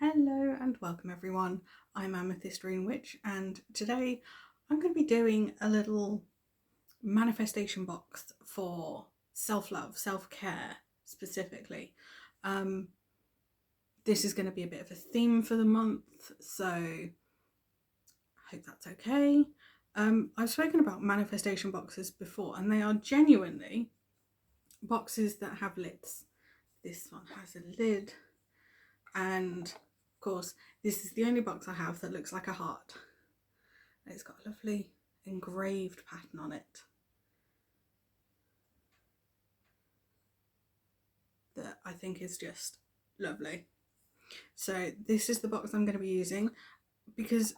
Hello and welcome everyone. I'm Amethyst Witch and today I'm going to be doing a little manifestation box for self-love, self-care specifically. This is going to be a bit of a theme for the month, so I hope that's okay. I've spoken about manifestation boxes before and they are genuinely boxes that have lids. This one has a lid and of course this is the only box I have that looks like a heart. It's got a lovely engraved pattern on it that I think is just lovely. So this is the box I'm going to be using because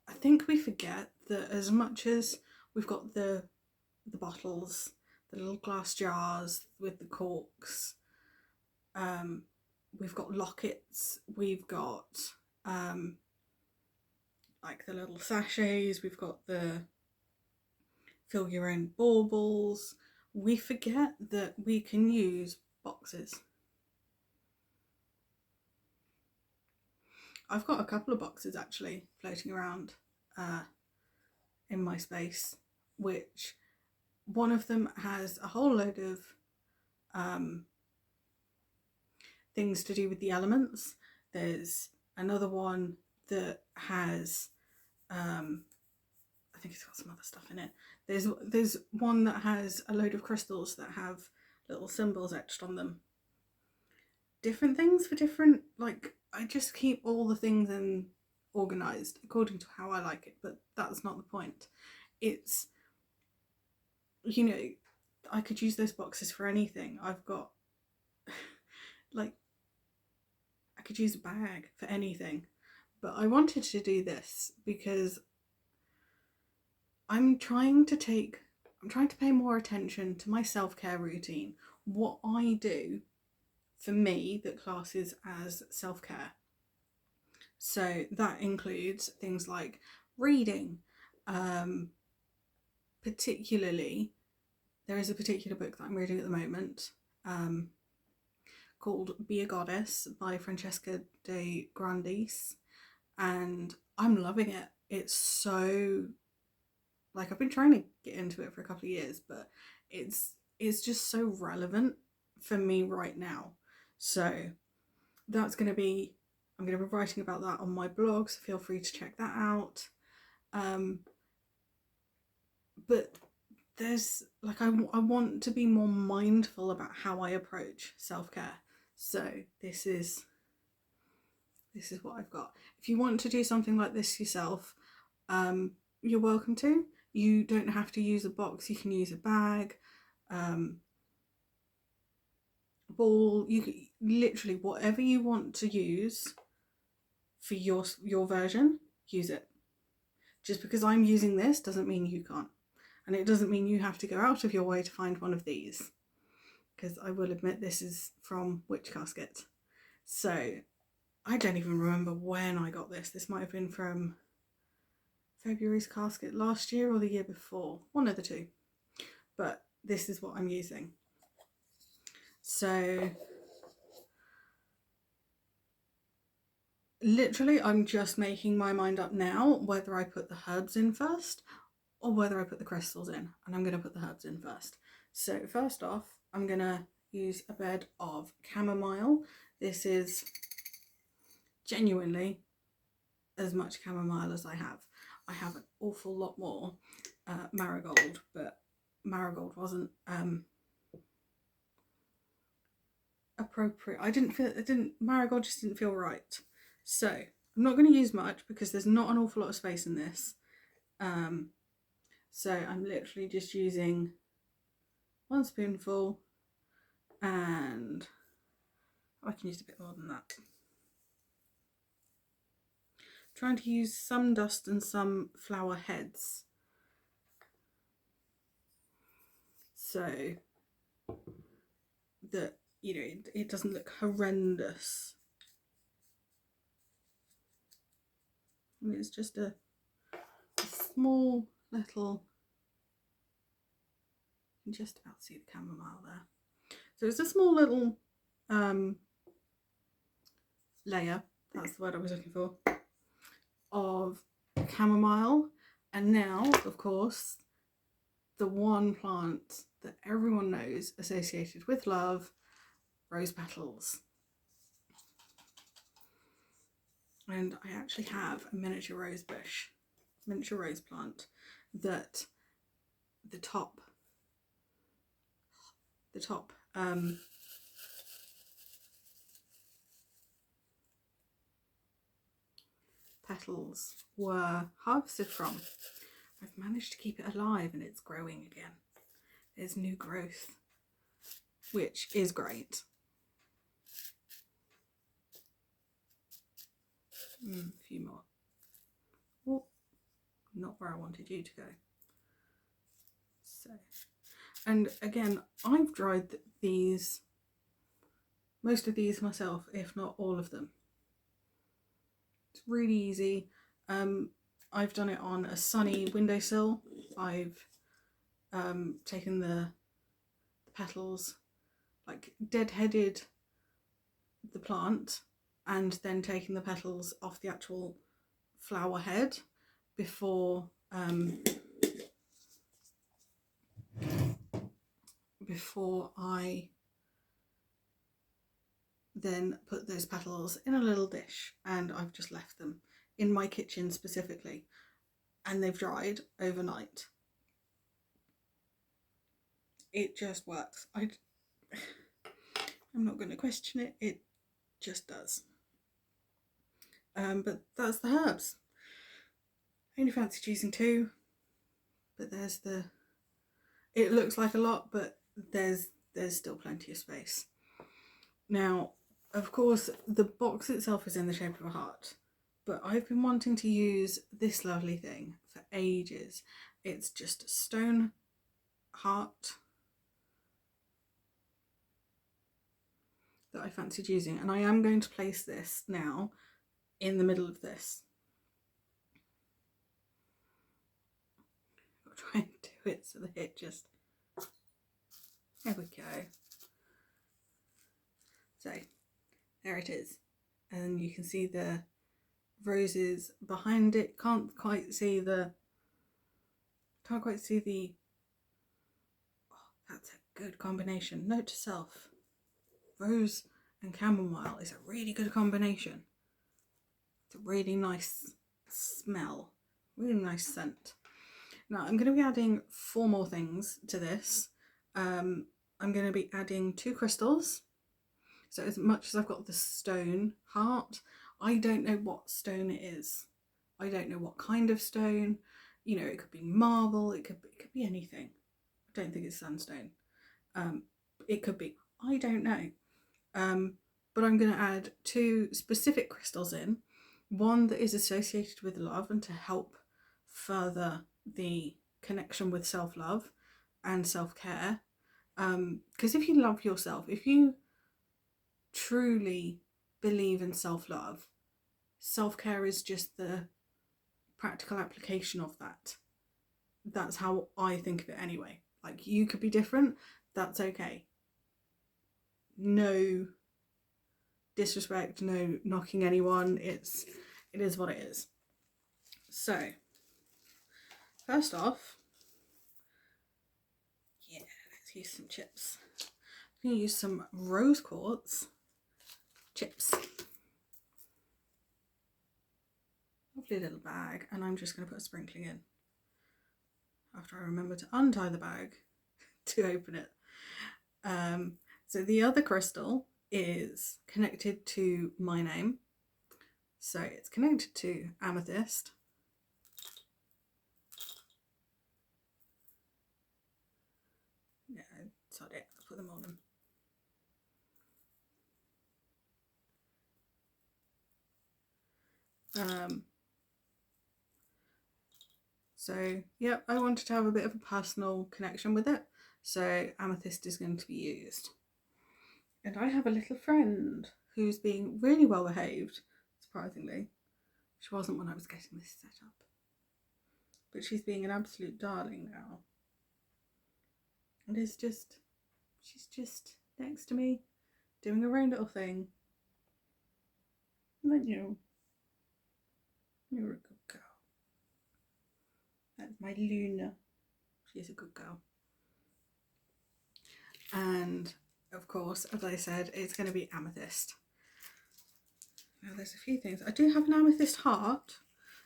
I think we forget that as much as we've got the bottles, the little glass jars with the corks, we've got lockets, we've got like the little sachets, we've got the fill your own baubles. We forget that we can use boxes. I've got a couple of boxes actually floating around in my space, which one of them has a whole load of things to do with the elements. There's another one that has I think it's got some other stuff in it. There's one that has a load of crystals that have little symbols etched on them. Different things for different, like, I just keep all the things in organised according to how I like it, but that's not the point. It's, you know, I could use those boxes for anything. I've got, like, I could use a bag for anything. But I wanted to do this because I'm trying to pay more attention to my self-care routine, what I do for me that classes as self-care. So that includes things like reading, particularly there is a particular book that I'm reading at the moment called Be a Goddess by Francesca de Grandis, and I'm loving it. It's so, like, I've been trying to get into it for a couple of years, but it's just so relevant for me right now. So that's going to be, I'm going to be writing about that on my blog, so feel free to check that out. But there's, like, I want to be more mindful about how I approach self-care. So this is what I've got. If you want to do something like this yourself, you're welcome to. You don't have to use a box, you can use a bag, ball, you can, literally whatever you want to use for your version, use it. Just because I'm using this doesn't mean you can't. And it doesn't mean you have to go out of your way to find one of these. Because I will admit this is from Witch Casket. So I don't even remember when I got this. This might have been from February's casket last year or the year before. One of the two. But this is what I'm using. So literally I'm just making my mind up now whether I put the herbs in first or whether I put the crystals in. And I'm going to put the herbs in first. So first off, I'm going to use a bed of chamomile. This is genuinely as much chamomile as I have. I have an awful lot more marigold, but marigold wasn't appropriate. Marigold just didn't feel right. So I'm not going to use much because there's not an awful lot of space in this. So I'm literally just using 1 spoonful, and I can use a bit more than that. Trying to use some dust and some flower heads, so that, you know, it doesn't look horrendous. I mean, it's just a small little, you can just about see the chamomile there. So it's a small little layer that's the word I was looking for, of chamomile. And now, of course, the one plant that everyone knows associated with love, rose petals. And I actually have a miniature rose bush, miniature rose plant, that the top petals were harvested from. I've managed to keep it alive and it's growing again. There's new growth, which is great. A few more. Oh, not where I wanted you to go. So, and again, I've dried these, most of these myself, if not all of them. It's really easy. I've done it on a sunny windowsill. I've taken the petals, like deadheaded the plant, and then taken the petals off the actual flower head before I then put those petals in a little dish, and I've just left them in my kitchen specifically, and they've dried overnight. It just works. I'm not going to question it. It just does. But that's the herbs. I only fancy choosing 2, but there's the. It looks like a lot, but there's still plenty of space. Now, of course, the box itself is in the shape of a heart, but I've been wanting to use this lovely thing for ages. It's just a stone heart that I fancied using, and I am going to place this now in the middle of this. I'll try and do it so that it just, there we go. So there it is, and you can see the roses behind it. Can't quite see the oh, that's a good combination. Note to self, rose and chamomile is a really good combination. It's a really nice smell, really nice scent. Now I'm going to be adding 4 more things to this. I'm going to be adding 2 crystals. So as much as I've got the stone heart, I don't know what stone it is. I don't know what kind of stone. You know, it could be marble, it could be anything. I don't think it's sandstone. It could be, I don't know. But I'm going to add 2 specific crystals in. One that is associated with love and to help further the connection with self-love and self-care. Because if you love yourself, if you truly believe in self-love, self-care is just the practical application of that. That's how I think of it anyway. Like, you could be different, that's okay. No disrespect, no knocking anyone, it is what it is. So first off, yeah, let's use some chips. I'm going to use some rose quartz chips. Lovely little bag, and I'm just going to put a sprinkling in after I remember to untie the bag to open it. So the other crystal is connected to my name, so it's connected to Amethyst. Yeah, sod it, I'll put them on them. So yeah, I wanted to have a bit of a personal connection with it, so Amethyst is going to be used. And I have a little friend who's being really well behaved, surprisingly. She wasn't when I was getting this set up, but she's being an absolute darling now. And she's just next to me, doing her own little thing. And aren't you? You're a good girl. That's my Luna. She's a good girl. And of course, as I said, it's going to be Amethyst. Now there's a few things. I do have an Amethyst heart.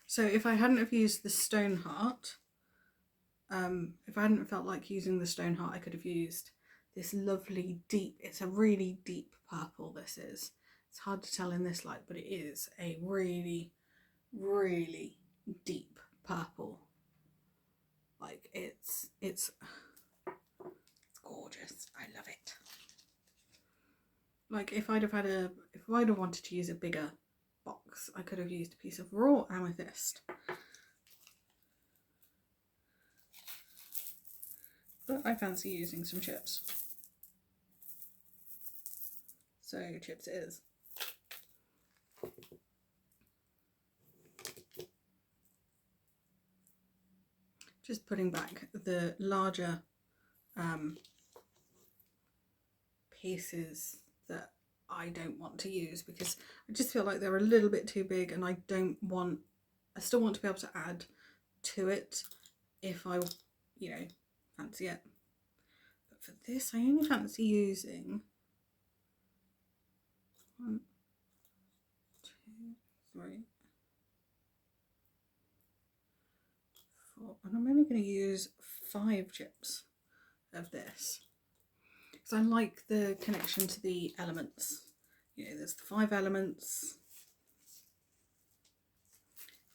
So if I hadn't have used the stone heart, if I hadn't felt like using the stone heart, I could have used this lovely deep, it's a really deep purple this is. It's hard to tell in this light, but it is a really, really deep purple. Like it's gorgeous. I love it. Like if I'd have wanted to use a bigger box, I could have used a piece of raw amethyst. But I fancy using some chips. So chips it is. Just putting back the larger pieces that I don't want to use because I just feel like they're a little bit too big and I still want to be able to add to it if I, you know, fancy it. But for this, I only fancy using 1, 2, 3, 4, and I'm only going to use 5 chips of this. Because I like the connection to the elements. You know, there's the 5 elements.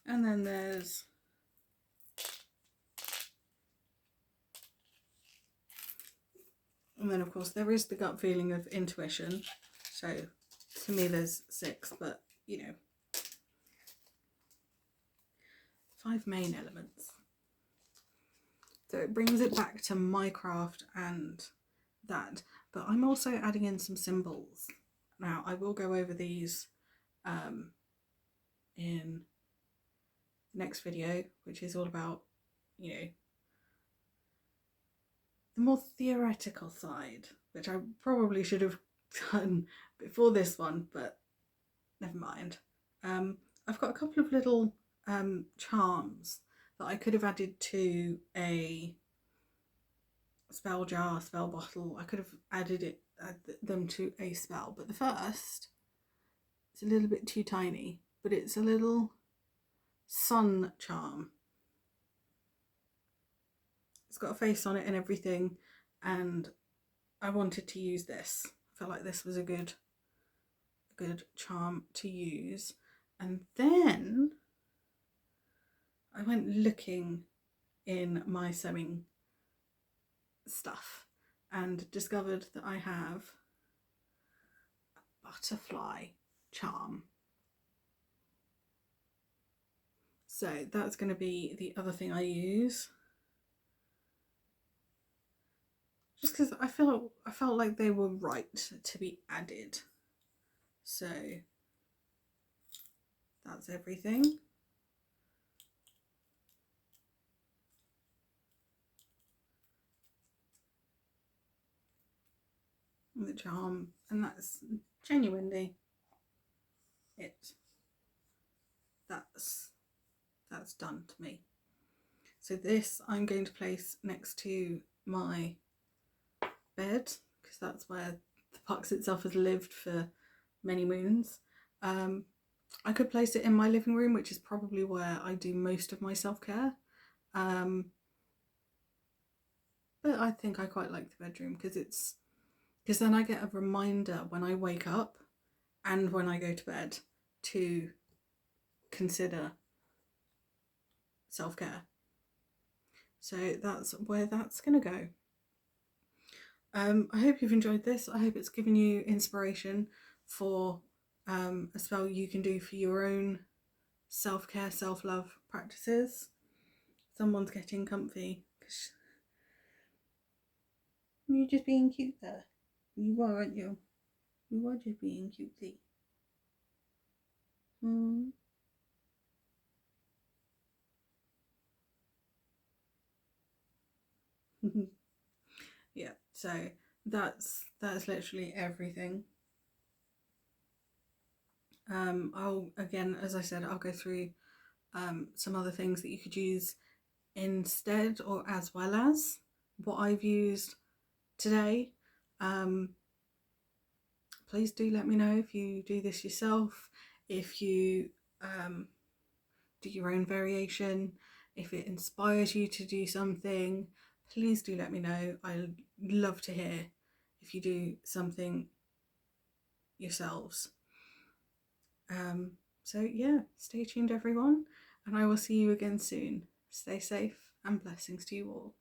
And then there's of course there is the gut feeling of intuition. So to me there's 6, but you know, 5 main elements. So it brings it back to my craft and that, but I'm also adding in some symbols. Now I will go over these in the next video, which is all about, you know, the more theoretical side, which I probably should have done before this one, but never mind. I've got a couple of little charms that I could have added to a spell jar, spell bottle. I could have added them to a spell, but the first, it's a little bit too tiny, but it's a little sun charm. It's got a face on it and everything, and I wanted to use this. I felt like this was a good charm to use. And then I went looking in my sewing stuff and discovered that I have a butterfly charm. So that's going to be the other thing I use. Just because I felt like they were right to be added. So that's everything. And the charm, and that's genuinely it. That's done to me. So this I'm going to place next to my bed because that's where the box itself has lived for many moons. I could place it in my living room, which is probably where I do most of my self-care. But I think I quite like the bedroom because then I get a reminder when I wake up and when I go to bed to consider self-care. So that's where that's gonna go. I hope you've enjoyed this. I hope it's given you inspiration for a spell you can do for your own self-care, self-love practices. Someone's getting comfy. You're just being cute there. You are, aren't you? You are just being cutesy. Yeah, so that's literally everything. I'll, again, as I said, I'll go through some other things that you could use instead or as well as what I've used today. Please do let me know if you do this yourself, if you do your own variation, if it inspires you to do something. Please do let me know. I love to hear if you do something yourselves. So yeah, stay tuned everyone, and I will see you again soon. Stay safe and blessings to you all.